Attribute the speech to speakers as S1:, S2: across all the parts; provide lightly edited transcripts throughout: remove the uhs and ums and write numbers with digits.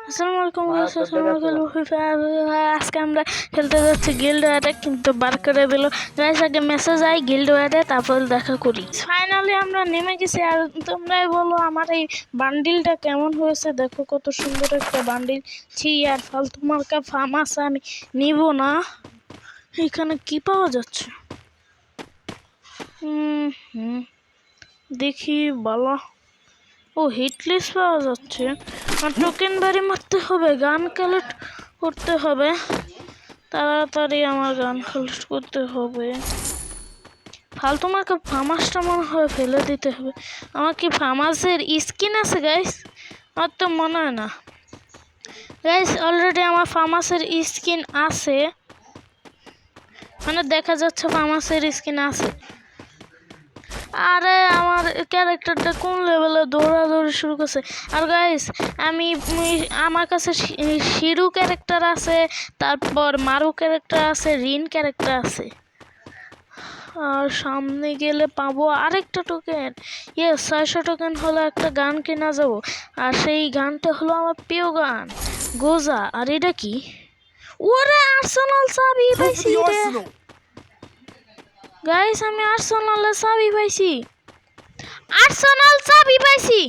S1: আসসালামু আলাইকুম আজকে আমরা খেলতে যাচ্ছি গিল্ড ওয়ারে, কিন্তু বার করে দিল। গাইস আগে মেসেজ আই গিল্ড ওয়ারে, তারপর দেখা করি। ফাইনালি আমরা নেমে গেছি। আর তোমরাই বলো আমার এই বান্ডিলটা কেমন হয়েছে। দেখো কত সুন্দর একটা বান্ডিল। ছি আর ফালতু মার্কা ফার্ম আছে, আমি নিব না। এখানে কি পাওয়া যাচ্ছে দেখি বলো। ও হিটলিস পাওয়া যাচ্ছে। আর টোকেন বাড়ি মারতে হবে, গান কালেক্ট করতে হবে তাড়াতাড়ি। আমার গান কালেক্ট করতে হবে। ফালতু মাকে ফার্মাসটা মনে হয় ফেলে দিতে হবে। আমার কি ফার্মাসের স্কিন আছে গাইস? আমার তো মনে হয় না গাইস। অলরেডি আমার ফার্মাসের স্কিন আছে, মানে দেখা যাচ্ছে ফার্মাসের স্কিন আছে। আরে আমার ক্যারেক্টারটা কোন লেভেলে দৌড়াদৌড়ি শুরু করছে। আর গাইস আমার কাছে শিরু ক্যারেক্টার আছে, তারপর মারু ক্যারেক্টার আছে, রিন ক্যারেক্টার আছে। আর সামনে গেলে পাবো আরেকটা টোকেন। 600 টোকেন হলো একটা গান কেনা যাবো। আর সেই গানটা হলো আমার প্রিয় গান গোজা। আর এটা কি? ওরে আর্সেনাল চাবি পাইছি রে গাইস। আমি আর্সেনালের চাবি পাইছি। আর্সেনাল চাবি পাইছি।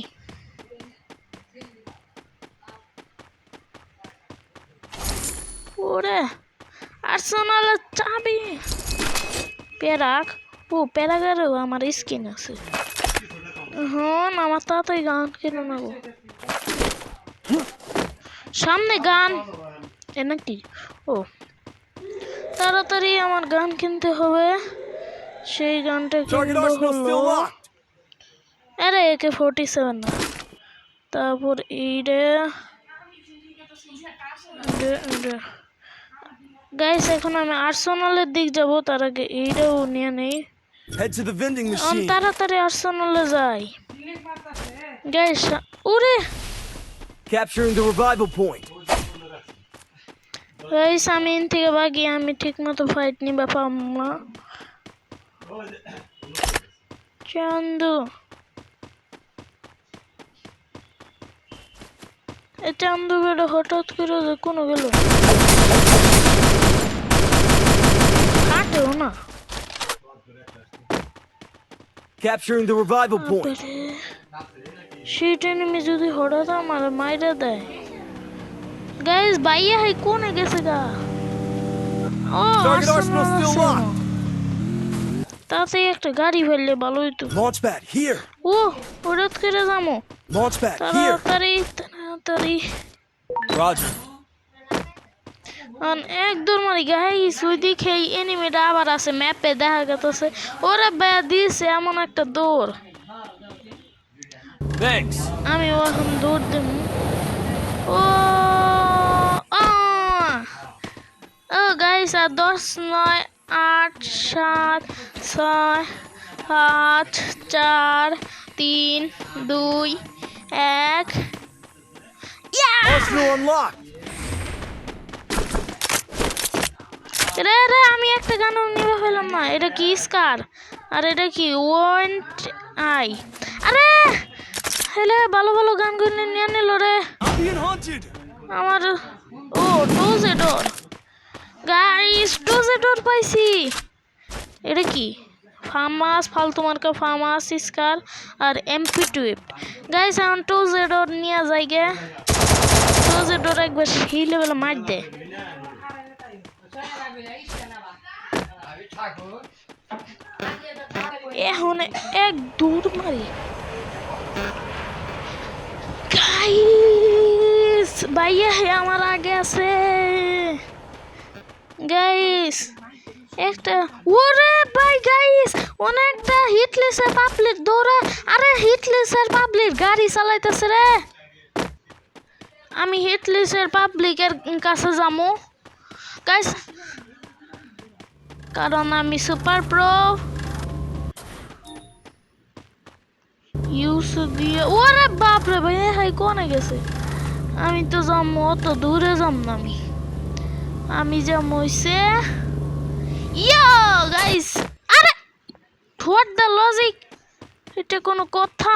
S1: ওরে আর্সেনালের চাবি। প্যারাক। ও প্যারাগারেও আমার স্কিন আছে। হ্যাঁ আমার তাড়াতাড়ি গান কিনে নেব। সামনে গান এ নাকি? ও তাড়াতাড়ি আমার গান কিনতে হবে। সেই গানটা কিনবো হলো আরে AK-47 না। তারপর এইটা গাইস এখন আমি আর্সেনালের দিক যাব। তার আগে এইটাও নিয়ে নেই। তাড়াতাড়ি আর্সেনালে যাই গাইস। ওরে
S2: Capturing the revival point.
S1: Guys আমি এখান থেকে ভাগি। আমি ঠিক মতো ফাইট নিবা পারব না। চান্দু এই চান্দু বেড়ে হঠাৎ করে কোনো গেল হাঁটেও না।
S2: Capturing the revival point.
S1: সেটা এনিমি যদি হঠাৎ আমার মাইরা দেয়। গাইস ভাইয়া হাই কোনে গেছে গা? ও তাতে একটা গাড়ি ফেললে ভালো হইতো।
S2: Launchpad here.
S1: ও হঠাৎ করে যাবো।
S2: Launchpad here.
S1: তাড়াতাড়ি
S2: Roger.
S1: এক দৌড় মারি গাইস। ওই দিকে এনিমিটা আবার আছে, ম্যাপে দেখা গেছে। ওরে ভাইয়া দিয়েছে এমন একটা দৌড়।
S2: Thanks.
S1: আমি এখন দৌড় দেব। ও গাইস আর 10 9 8 7 6 5 4 3 2 1
S2: Arsenal unlocked.
S1: রে আমি একটা গান নিয়ে ফেললাম না। এটা কি স্কার? আর এটা কি ওয়েন্ট আই? আরে হেলে ভালো ভালো গানগুলো নিয়ে নিল রে আমার। ও টোজেডর গাইস, টোজেডর পাইছি। এটা কি? ফার্মাস ফালতু মার্কা ফার্মাস স্কার আর MP12 গাইস। এখন টোজেডর নিয়ে যাই গে। টোজেডর একবার সেই লেভেলে মার দে। এখন এক দৌড় মারি গাইস। ভাইয়া হে আমার আগে আছে গাইস একটা। ওরে ভাই গাইস অনেকটা হিটলেসের পাবলিক দৌড়া। আরে হিটলেসের পাবলিক গাড়ি চালাইতেছে রে। আমি হিটলেসের পাবলিকের কাছে যাবো গাইস, কারণ আমি সুপার প্রো ইউজ দিয়ে। ওরে বাপরে ভাই হাই কোনে গেছে? আমি তো যাবো অত দূরে যাম না। আমি যাবো হইছে ইয়ো গাইস। আরে হোয়াট দ্য লজিক? এটা কোনো কথা?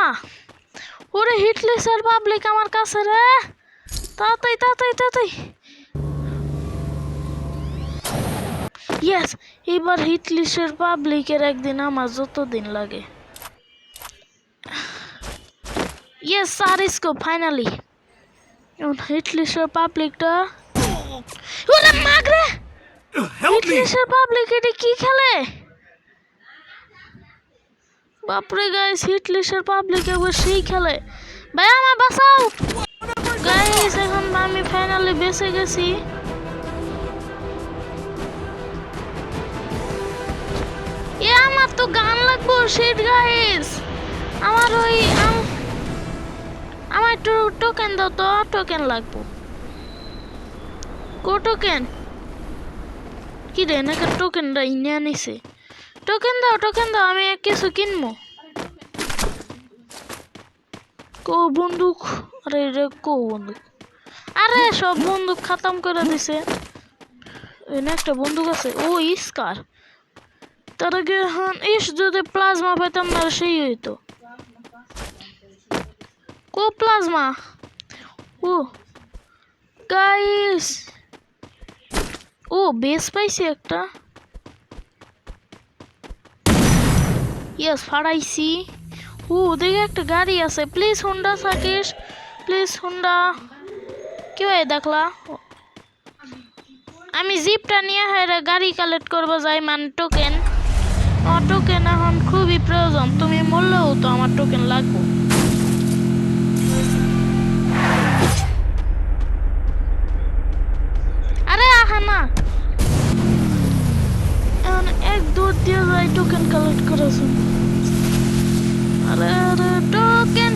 S1: ওরে হিটলেসের পাবলিক আমার কাছে রে। তাড়াতাড়ি তাড়াতাড়ি তাড়াতাড়ি ইয়েস এবার হিটলিস্টের পাবলিকের একদিন আমার যত দিন লাগে ইয়েস সারিসকো ফাইনালি এখন হিটলিস্টের পাবলিকটা ওরে মাগরে
S2: Help me!
S1: হিটলিস্টের পাবলিক এটা কি খেলে বাপরে গাইস হিটলিস্টের পাবলিক একবার সেই খেলে ভাই আমার বাঁচাও গাইস এখন আমি ফাইনালি বেঁচে গেছি এ আমার তো গান লাগবো শিট গাইস আমার ওই আমার একটু টোকেন দাও তো টোকেন লাগবো কো টোকেন কি রে নাকি টোকেনটা ইনে নিছে টোকেন দাও আমি কিছু কিনবো কো বন্দুক আরে রে কো বন্দুক আরে সব বন্দুক খতম করে দিছে এনে একটা বন্দুক আছে ও ইস্কার তার আগে ইস যদি প্লাজমা পেতাম না সেই হইতো কো প্লাজমা ও গাইস ও বেস পাইছি একটা ইয়েস ফাড়াইছি ও দেখে একটা গাড়ি আছে প্লিজ হুন্ডা সাকিস প্লিজ হুন্ডা কি হয় দেখলা আমি জিপটা নিয়ে হায়রা গাড়ি কালেক্ট করবো যাই মানে টোকেন আমার টোকেন এখন খুবই প্রয়োজন তুমি বললেও তো আমার টোকেন লাগবে আরে আহা না এখন এক দৌড় দিয়ে যাই টোকেন কালেক্ট করার জন্য আরে আরে টোকেন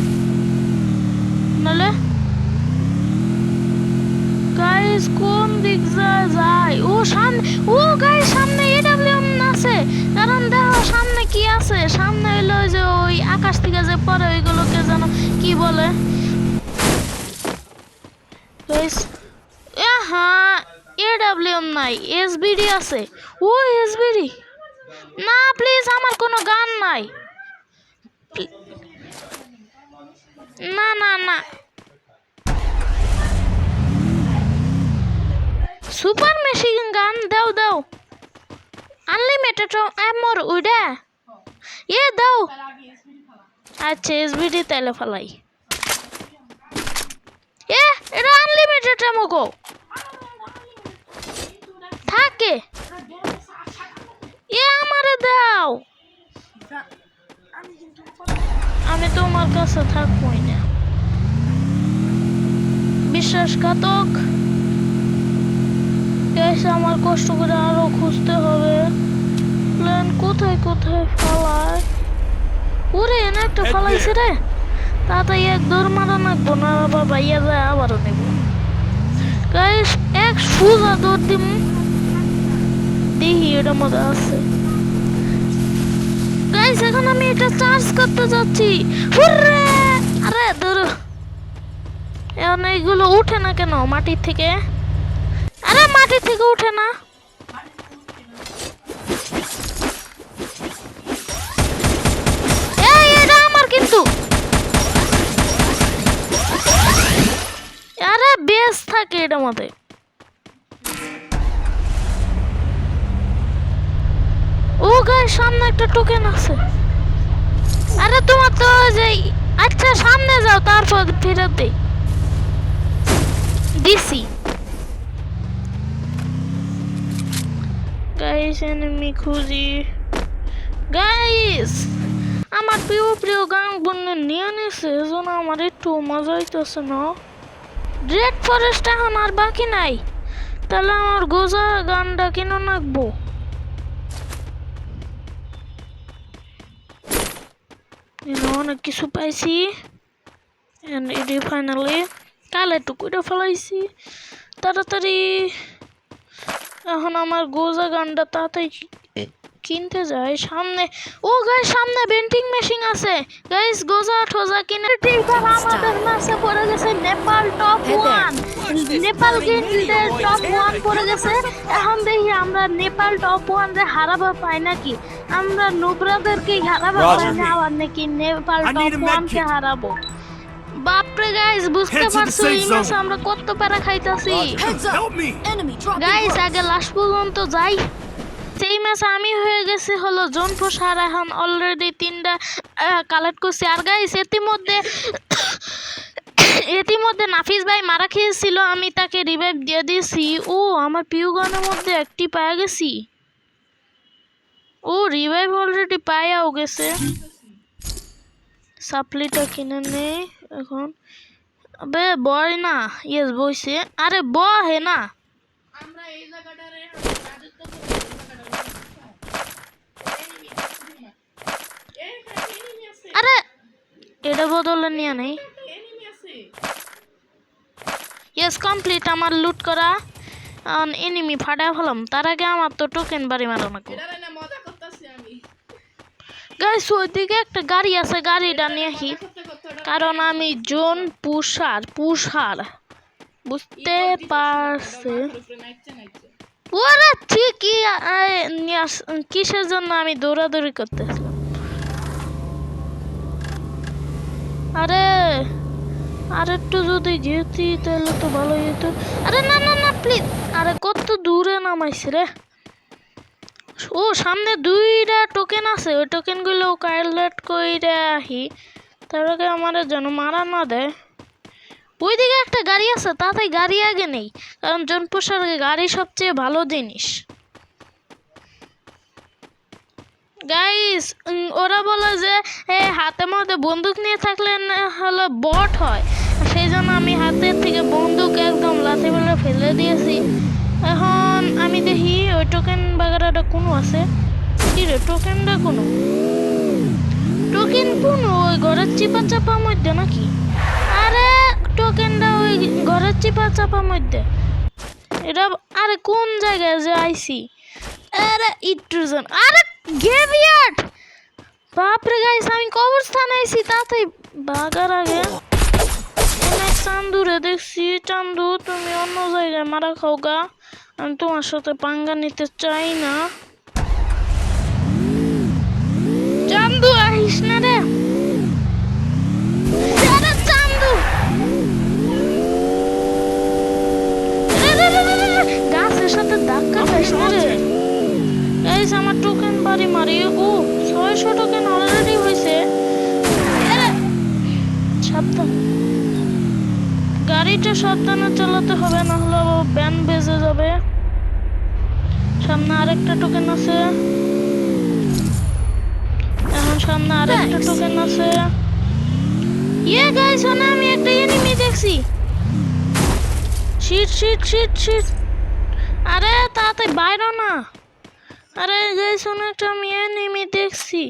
S1: নালে গাইস কোন দিক যায় ও সামনে ও গাইস সামনে এডব্লিউএম আছে কারণ দেখো সামনে কি আছে সামনে হইলো যে ওই আকাশ থেকে যে পড়ে ওইগুলোকে যেন কি বলে গাইস হ্যাঁ এডব্লিউএম নাই এসবিডি আছে ও এসবিডি না প্লিজ আমার কোনো গান নাই না না না সুপার মেশিন গান দাও আনলিমিটেড এমর উইডা এ দাও আচ্ছা এসবিডি তাইলে ফলাই এ এটা আনলিমিটেড এমগো থাকে এ আমারে দাও আমি তোমার কাছে থাকবই না বিশ্বাসঘাতক আমার কষ্ট করে আরো খুঁজতে হবে প্ল্যান কোথায় কোথায় ফালায় ওরে এনে একটা ফালাইছে রে তাড়াতাড়ি এক দৌড় মারা নাকবো না আবার ভাইয়া যায় আবারও নেব গাইস এক সুজা দৌড় দিম দেখি এটার মধ্যে আছে গাইস এখন আমি এটা চার্জ করতে যাচ্ছি আরে দৌড় এখন এইগুলো উঠে না কেন মাটির থেকে আরে মাটি থেকে উঠে না এই এটা আমার কিন্তু আরে বেস থাকে এটার মধ্যে ও গাইস সামনে একটা টোকেন আছে আরে তোমার তো যে আচ্ছা সামনে যাও তারপর ফেরত দে দিছি গাইস এনিমি খুঁজি গাইস আমার প্রিয় গান বন্যে নিয়ে নিছে এজন্য আমার একটু মজা হইতেছে না রেড ফরেস্ট এখন আর বাকি নাই তাহলে আমার গোজা গানটা কেন নাকবো অনেক কিছু পাইছি এটি ফাইনালি কালে টুকুটা ফেলাইছি তাড়াতাড়ি এখন আমার গোজা গানটা তাড়াতাড়ি কিনতে যাই সামনে ও গাইস সামনে বেন্টিং মেশিন আছে গাইস গোজা ঠোজা কিনে ঠিকভাবে আমাদের মাঝে পড়ে গেছে নেপাল টপ 1 নেপাল গিল্ডের টপ 1 পড়ে গেছে এখন দেখি আমরা নেপাল টপ 1 রে হারাবো পাই নাকি আমরা নুব্রাদেরকে হারাবো পাই না আবার নাকি নেপাল টপ 1 কে হারাবো বাপরে গাইস বুঝতে
S2: Head to the
S1: পারছো
S2: safe
S1: এই ম্যাচে
S2: zone.
S1: আমরা কত প্যারা খাইতাছি
S3: Heads up.
S2: Help me!
S3: Enemy dropping
S1: guys
S3: close.
S1: আগে লাস্ট পর্যন্ত যাই সেই ম্যাচে আমি হয়ে গেছি হলো জোন পোষার এখন অলরেডি 3টা কালেক্ট করছি আর গাইস ইতিমধ্যে নাফিস ভাই মারা খেয়েছিল আমি তাকে রিভাইভ দিয়ে দিয়েছি ও আমার পিউগানের মধ্যে একটি পায়ে গেছি ও রিভাইভ অলরেডি পায়াও গেছে সাপ্লিটা কিনে নে এখন আবে বয় না ইয়েস বইছে আরে বহে না
S4: আমরা এই জায়গাটারে রাজত্ব করব এনিমি আছে
S1: আরে এটা বদলে নিয়ে নেই
S4: এনিমি আছে
S1: ইয়েস কমপ্লিট আমার লুট করা এনিমি ফাটা ফেলাম তার আগে আমার তো টোকেন বাড়ি মারানো
S4: এটারে না মজা করতেছি আমি
S1: গাইস ওইদিকে একটা গাড়ি আছে গাড়িটা নিয়ে আসি
S4: করতে করতে ওটা
S1: কারণ আমি জোন পুষার বুঝতে পারছে
S4: উপরে নাইচে
S1: ওরা ঠিকই কিসের জন্য আমি দৌড়াদৌড়ি করতেছিলাম আরে একটু যদি যেতি তাহলে তো ভালোই হতো আরে না না না প্লিজ আরে কত দূরে নামাইছে রে ও সামনে 2টা টোকেন আছে ওই টোকেনগুলো কালেক্ট কইরা আহি তার আগে আমার যেন মারা না দেয় ওইদিকে একটা গাড়ি আছে তাতে গাড়ি আগে নেই কারণ জনপোষার গাড়ি সবচেয়ে ভালো জিনিস গাইস ওরা বলে যে হাতে মধ্যে বন্দুক নিয়ে থাকলে হলো বট হয় সেই জন্য আমি হাতের থেকে বন্দুক একদম লাথি মেরে ফেলে দিয়েছি এখন আমি দেখি ওই টোকেন বাগারাটা কোনো আছে কি রে টোকেনটা কোনো ওই ঘরের চিপা চাপা মধ্যে নাকি আরে টোকেনটা ওই ঘরের চিপা চাপা মধ্যে এটা আরে কোন জায়গায় যে আইছি আরে ইট্রুজন আরে গেভিয়ার্ড বাপরে গাইস আমি কবরস্থানে আইছি তাতে বাগার আগে অনেক চান্দুরে দেখছি চান্দু তুমি অন্য জায়গায় মারা খাও গা আমি তোমার সাথে পাঙ্গা নিতে চাই না চান্দু আহিস না রে আরে চান্দু গাছের সাথে ধাক্কা খাইস না রে গাইস আমার টোকেন বাড়ি মারি ও 600 টোকেন অলরেডি হয়েছে সাবধান গাড়িটা সাবধানে চালাতে হবে না হলে ব্যান বেজে যাবে সামনে আরেকটা টোকেন আছে এখন সামনে আরেকটা টোকেন আছে গাইস আমি একটা এনিমি দেখছি শিট আরে তাতে বাইরে না আরে গাইস একটা আমি এনিমি দেখছি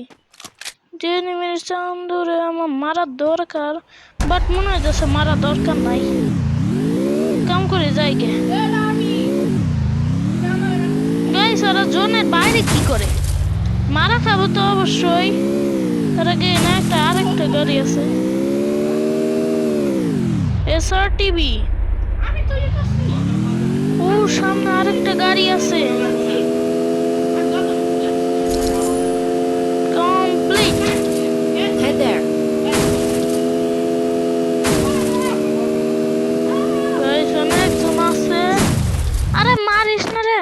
S1: যে এনিমির চান্দুরে আমার মারা দরকার বাট মনে হচ্ছে মারা দরকার নাই কাম করে যাই গে গাইস ওরা জোনের বাইরে কি করে মারা খাবো তো অবশ্যই তার আগে না আরেকটা গাড়ি আছে SRTB
S4: আমি তো এটা করছি
S1: ও সামনে আরেকটা গাড়ি আছে কমপ্লিট
S3: Head there.
S1: গাইস অনেকজন আছে আরে মারিস না রে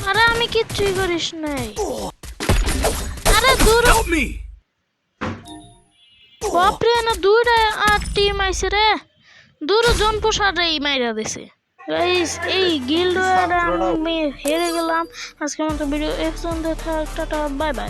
S1: আরে আমি কিচ্ছুই করিস নাই আরে দূর
S2: Help me!
S1: বাপরে না 2টা টিম আইছে রে দূর জন পোষার রে মাইরা দিছে গাইস এই গিল্ড ওয়ার আমি হেরে গেলাম আজকের মতো ভিডিও এক্সন দেখা টাটা বাই বাই